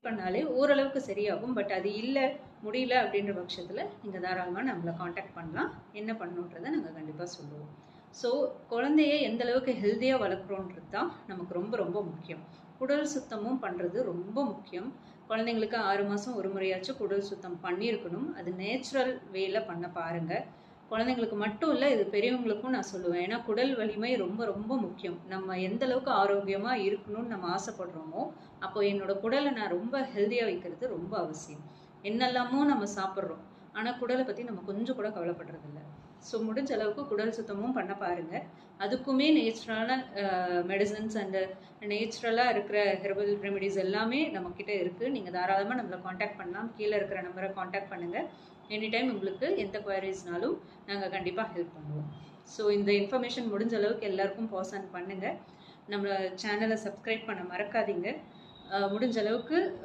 பண்ணாலே ஓரளவுக்கு சரியாகும். பட் அது இல்லை முடியல அப்படின்ற பட்சத்தில் நீங்கள் தாராளமாக நம்மளை காண்டாக்ட் பண்ணலாம். என்ன பண்ணணுன்றதை நாங்கள் கண்டிப்பாக சொல்லுவோம். ஸோ குழந்தைய எந்த அளவுக்கு ஹெல்த்தியாக வளர்க்குறோன்றது தான் நமக்கு ரொம்ப ரொம்ப முக்கியம். குடல் சுத்தமும் பண்ணுறது ரொம்ப முக்கியம். குழந்தைங்களுக்கு 6 மாதம் ஒரு முறையாச்சும் குடல் சுத்தம் பண்ணியிருக்கணும். அது நேச்சுரல் வேல பண்ண பாருங்கள். குழந்தைங்களுக்கு மட்டும் இல்லை, இது பெரியவங்களுக்கும் நான் சொல்லுவேன். ஏன்னா குடல் வலிமை ரொம்ப ரொம்ப முக்கியம். நம்ம எந்த அளவுக்கு ஆரோக்கியமாக இருக்கணும்னு நம்ம ஆசைப்படுறோமோ அப்போ என்னோட குடலை நான் ரொம்ப ஹெல்த்தியாக வைக்கிறது ரொம்ப அவசியம். என்னெல்லாமோ நம்ம சாப்பிட்றோம், ஆனால் குடலை பற்றி நம்ம கொஞ்சம் கூட கவலைப்படுறதில்ல. ஸோ முடிஞ்ச அளவுக்கு குடல் சுத்தமும் பண்ண பாருங்கள். அதுக்குமே நேச்சுரலான மெடிசன்ஸ் அண்டு நேச்சுரலாக இருக்கிற ஹெர்பல் ரெமெடிஸ் எல்லாமே நம்மக்கிட்ட இருக்குது. நீங்கள் தாராளமாக நம்மளை காண்டாக்ட் பண்ணலாம். கீழே இருக்கிற நம்பரை காண்டாக்ட் பண்ணுங்கள். எனி டைம் உங்களுக்கு எந்த குவரிஸ்னாலும் நாங்கள் கண்டிப்பாக ஹெல்ப் பண்ணுவோம். ஸோ இந்த இன்ஃபர்மேஷன் முடிஞ்ச அளவுக்கு எல்லாருக்கும் பாஸ் ஆன் பண்ணுங்கள். நம்ம சேனலை சப்ஸ்கிரைப் பண்ண மறக்காதீங்க. முடிஞ்ச அளவுக்கு